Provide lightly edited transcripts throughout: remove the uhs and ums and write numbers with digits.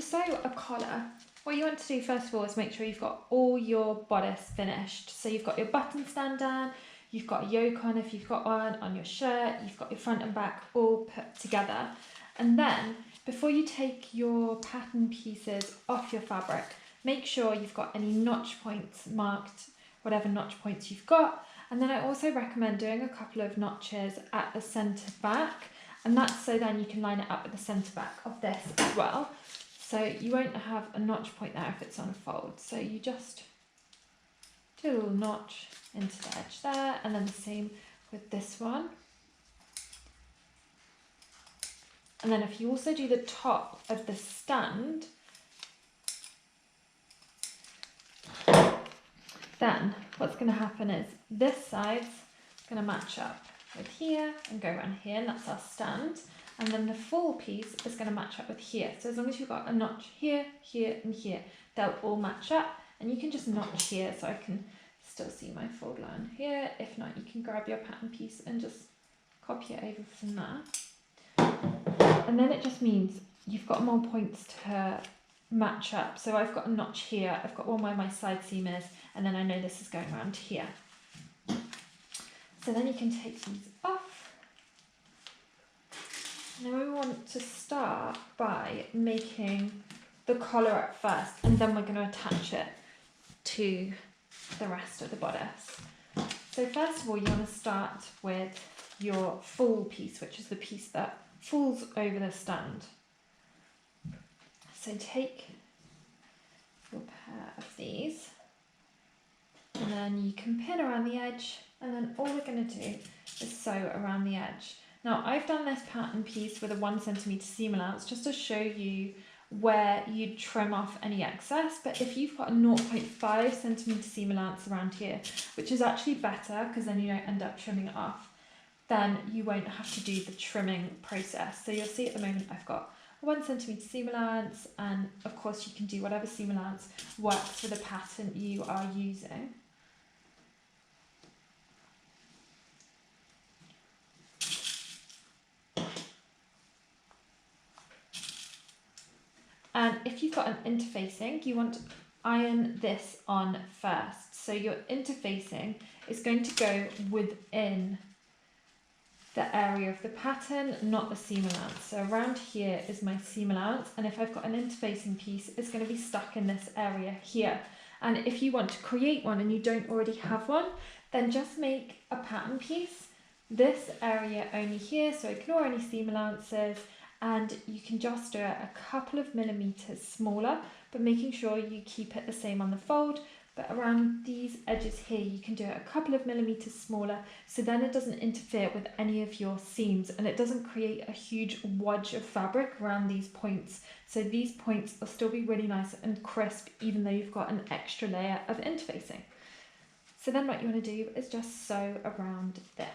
sew a collar, what you want to do first of all is make sure you've got all your bodice finished. So you've got your button stand down, you've got a yoke on if you've got one, on your shirt, you've got your front and back all put together. And then before you take your pattern pieces off your fabric, make sure you've got any notch points marked, whatever notch points you've got. And then I also recommend doing a couple of notches at the centre back, and that's so then you can line it up with the centre back of this as well. So you won't have a notch point there if it's on a fold. So you just do a little notch into the edge there, and then the same with this one. And then if you also do the top of the stand, then what's going to happen is this side's going to match up with here and go around here, and that's our stand. And then the full piece is going to match up with here. So as long as you've got a notch here, here and here, they'll all match up. And you can just notch here so I can still see my fold line here. If not, you can grab your pattern piece and just copy it over from there. And then it just means you've got more points to match up. So I've got a notch here, I've got one where my side seam is, and then I know this is going around here. So then you can take these off. And then we want to start by making the collar up first, and then we're going to attach it to the rest of the bodice. So first of all, you want to start with your full piece, which is the piece that falls over the stand. So take your pair of these, and then you can pin around the edge, and then all we're going to do is sew around the edge. Now I've done this pattern piece with a 1 centimetre seam allowance just to show you where you'd trim off any excess, but if you've got a 0.5 centimetre seam allowance around here, which is actually better because then you don't end up trimming it off, then you won't have to do the trimming process. So you'll see at the moment I've got a 1 centimetre seam allowance, and of course you can do whatever seam allowance works for the pattern you are using. And if you've got an interfacing, you want to iron this on first. So your interfacing is going to go within the area of the pattern, not the seam allowance. So around here is my seam allowance, and if I've got an interfacing piece, it's going to be stuck in this area here. And if you want to create one and you don't already have one, then just make a pattern piece, this area only here, so ignore any seam allowances, and you can just do it a couple of millimeters smaller, but making sure you keep it the same on the fold. But around these edges here, you can do it a couple of millimeters smaller, so then it doesn't interfere with any of your seams, and it doesn't create a huge wodge of fabric around these points. So these points will still be really nice and crisp, even though you've got an extra layer of interfacing. So then what you want to do is just sew around this.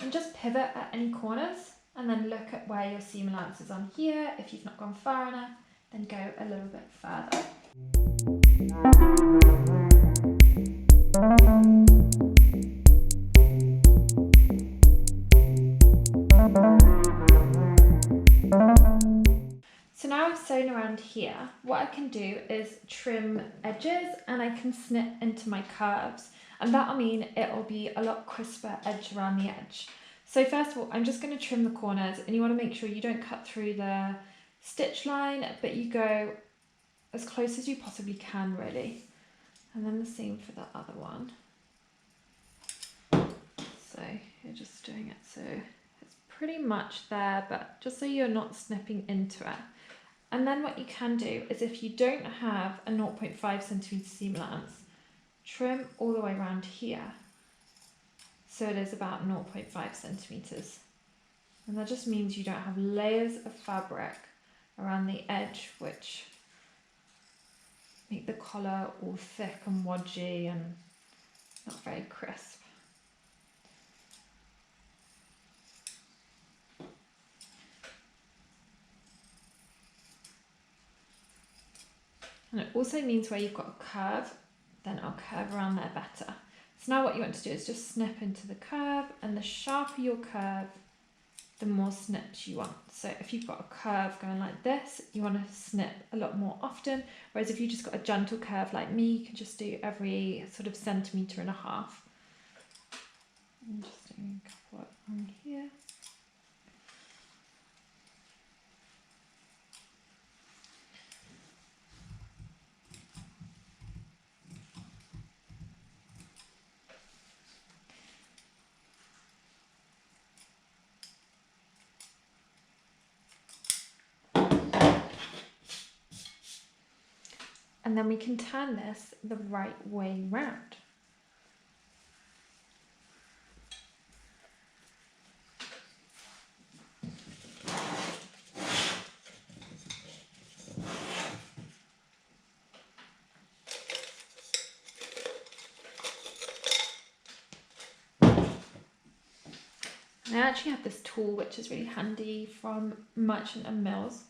And just pivot at any corners, and then look at where your seam allowance is on here. If you've not gone far enough, then go a little bit further. So now I've sewn around here, what I can do is trim edges, and I can snip into my curves, and that'll mean it'll be a lot crisper edge around the edge. So first of all, I'm just going to trim the corners, and you want to make sure you don't cut through the stitch line, but you go as close as you possibly can, really. And then the same for the other one. So you're just doing it so it's pretty much there, but just so you're not snipping into it. And then what you can do is, if you don't have a 0.5 centimetre seam allowance, trim all the way around here. So it is about 0.5 centimetres. And that just means you don't have layers of fabric around the edge, which make the collar all thick and wodgy and not very crisp. And it also means where you've got a curve, then I'll curve around there better. So now what you want to do is just snip into the curve, and the sharper your curve, the more snips you want. So if you've got a curve going like this, you want to snip a lot more often, whereas if you just got a gentle curve like me, you can just do every sort of 1.5 centimeters. I'm just doing a couple on here. And then we can turn this the right way round. And I actually have this tool which is really handy from Merchant and Mills,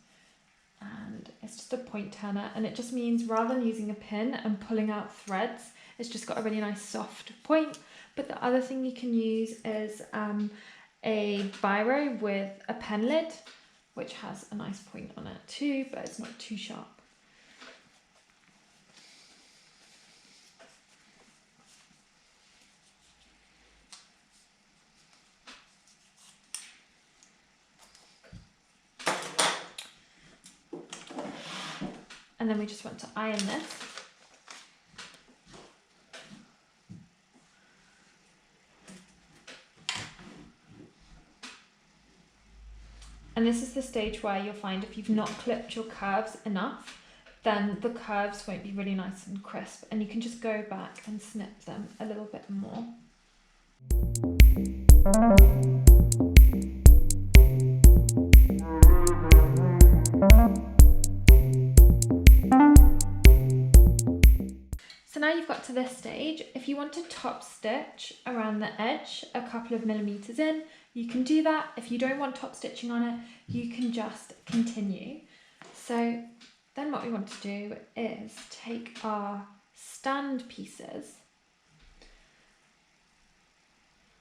and it's just a point turner, and it just means rather than using a pin and pulling out threads, it's just got a really nice soft point. But the other thing you can use is a biro with a pen lid, which has a nice point on it too, but it's not too sharp. And then we just want to iron this. And this is the stage where you'll find if you've not clipped your curves enough, then the curves won't be really nice and crisp, and you can just go back and snip them a little bit more. So now you've got to this stage. If you want to top stitch around the edge a couple of millimeters in, you can do that. If you don't want top stitching on it, you can just continue. So then what we want to do is take our stand pieces,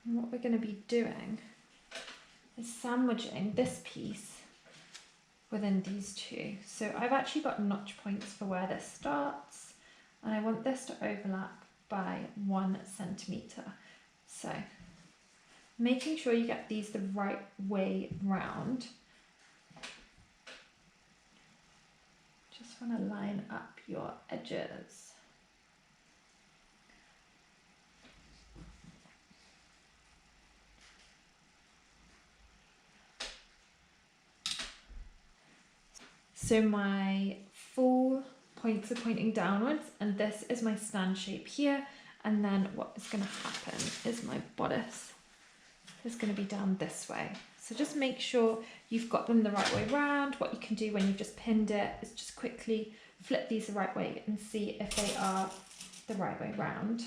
and what we're going to be doing is sandwiching this piece within these two. So I've actually got notch points for where this starts, and I want this to overlap by 1 centimeter. So making sure you get these the right way round. Just want to line up your edges. So my full points are pointing downwards, and this is my stand shape here. And then what is going to happen is my bodice is going to be down this way. So just make sure you've got them the right way round. What you can do when you've just pinned it is just quickly flip these the right way and see if they are the right way round.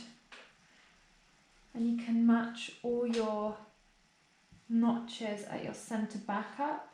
And you can match all your notches at your center back up.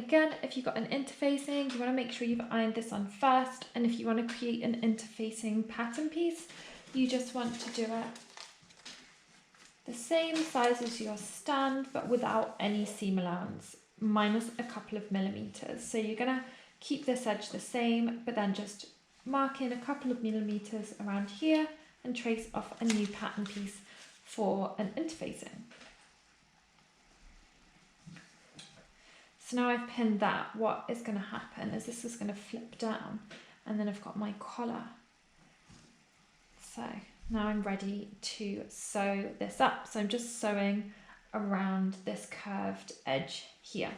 Again, if you've got an interfacing, you want to make sure you've ironed this on first, and if you want to create an interfacing pattern piece, you just want to do it the same size as your stand, but without any seam allowance, minus a couple of millimeters. So you're going to keep this edge the same, but then just mark in a couple of millimeters around here and trace off a new pattern piece for an interfacing. So now I've pinned that, what is going to happen is this is going to flip down, and then I've got my collar. So now I'm ready to sew this up. So I'm just sewing around this curved edge here.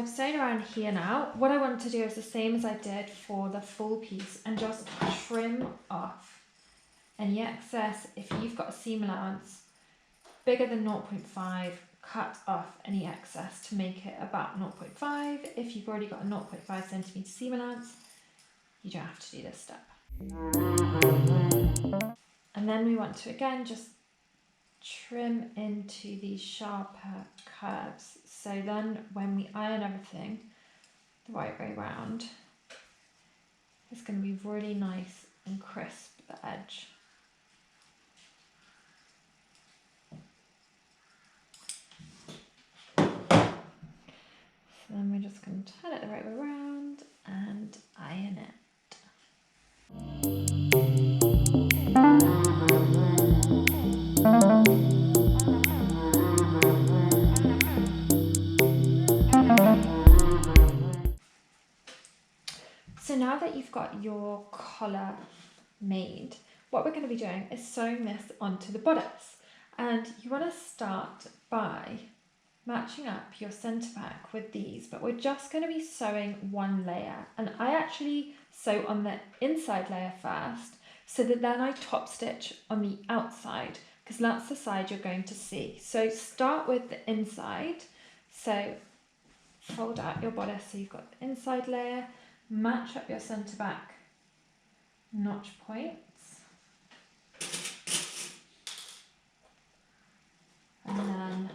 I've sewn around here now. What I want to do is the same as I did for the full piece and just trim off any excess. If you've got a seam allowance bigger than 0.5, cut off any excess to make it about 0.5. If you've already got a 0.5 centimetre seam allowance, you don't have to do this step. And then we want to again just trim into these sharper curves. So then when we iron everything the right way round, it's going to be really nice and crisp at the edge. So then we're just going to turn it the right way around and iron it. So now that you've got your collar made, what we're going to be doing is sewing this onto the bodice. And you want to start by matching up your centre back with these, but we're just going to be sewing one layer. And I actually sew on the inside layer first, so that then I top stitch on the outside, because that's the side you're going to see. So start with the inside. So fold out your bodice so you've got the inside layer, match up your centre back notch points, and then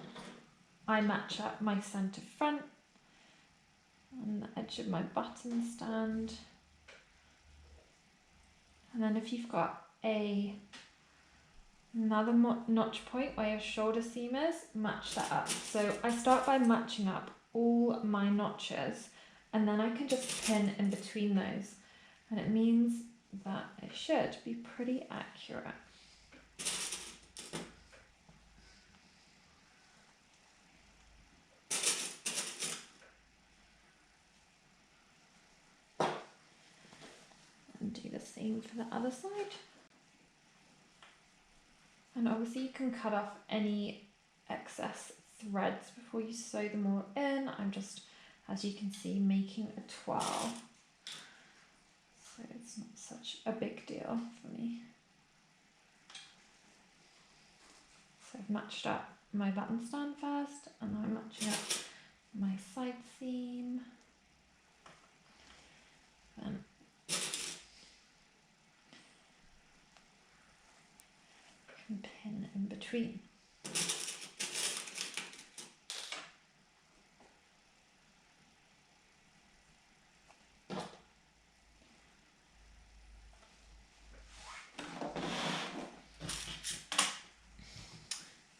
I match up my centre front on the edge of my button stand. And then if you've got another notch point where your shoulder seam is, match that up. So I start by matching up all my notches, and then I can just pin in between those. And it means that it should be pretty accurate. Do the same for the other side. And obviously you can cut off any excess threads before you sew them all in. I'm just, as you can see, making a twirl, so it's not such a big deal for me. So I've matched up my button stand first, and now I'm matching up my side seam. Then pin in between.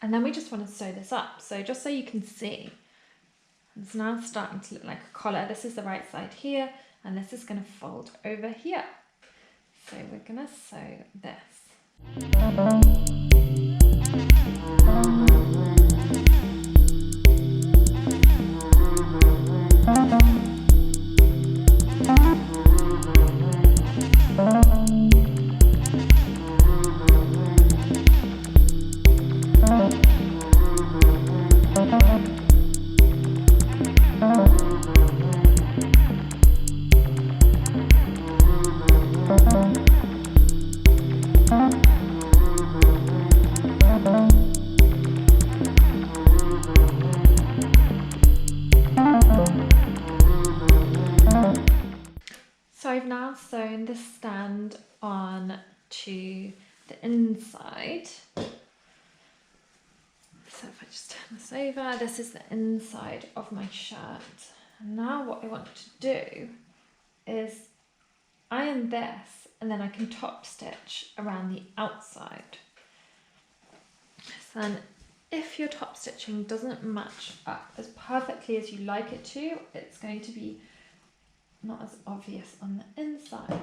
And then we just want to sew this up. So just so you can see, it's now starting to look like a collar. This is the right side here, and this is going to fold over here. So we're going to sew this. So I've now sewn the stand on to the inside. So if I just turn this over, this is the inside of my shirt. And now what I want to do is iron this, and then I can top stitch around the outside. So then if your top stitching doesn't match up as perfectly as you like it to, it's going to be not as obvious on the inside.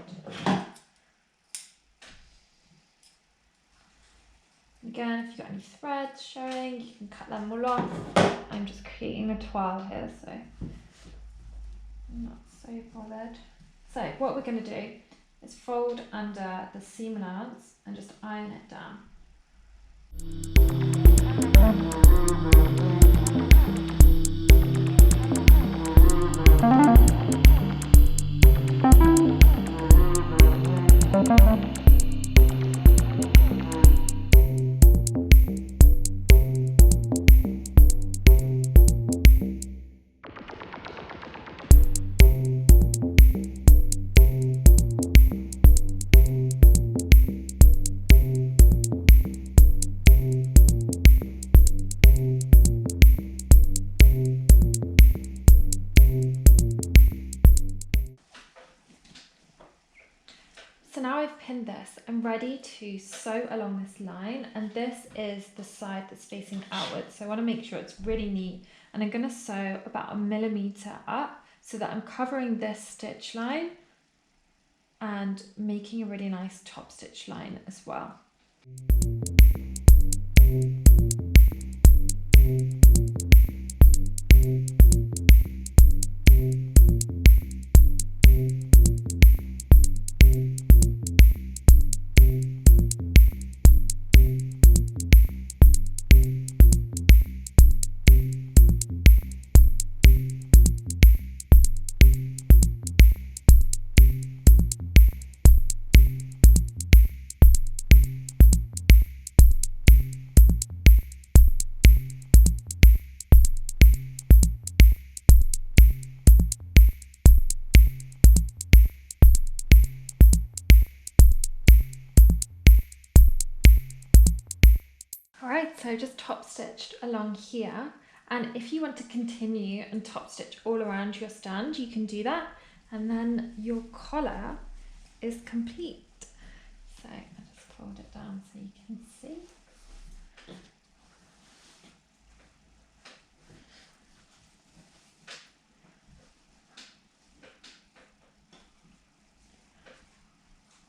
Again, if you've got any threads showing, you can cut them all off. I'm just creating a twirl here, so I'm not so bothered. So what we're going to do is fold under the seam allowance and just iron it down. pin this, I'm ready to sew along this line, and this is the side that's facing outwards. So I want to make sure it's really neat, and I'm going to sew about 1 millimeter up so that I'm covering this stitch line and making a really nice top stitch line as well. Alright, so just top stitched along here, and if you want to continue and top stitch all around your stand, you can do that, and then your collar is complete. So I'll just fold it down so you can see.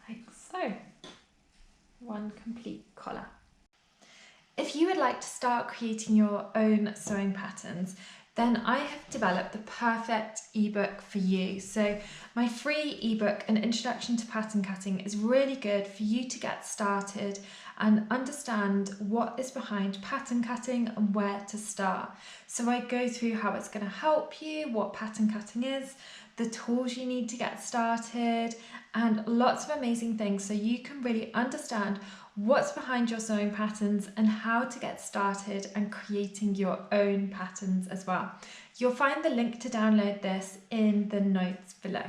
Like so. One complete collar. If you would like to start creating your own sewing patterns, then I have developed the perfect ebook for you. So my free ebook, An Introduction to Pattern Cutting, is really good for you to get started and understand what is behind pattern cutting and where to start. So I go through how it's going to help you, what pattern cutting is, the tools you need to get started, and lots of amazing things so you can really understand what's behind your sewing patterns and how to get started and creating your own patterns as well. You'll find the link to download this in the notes below.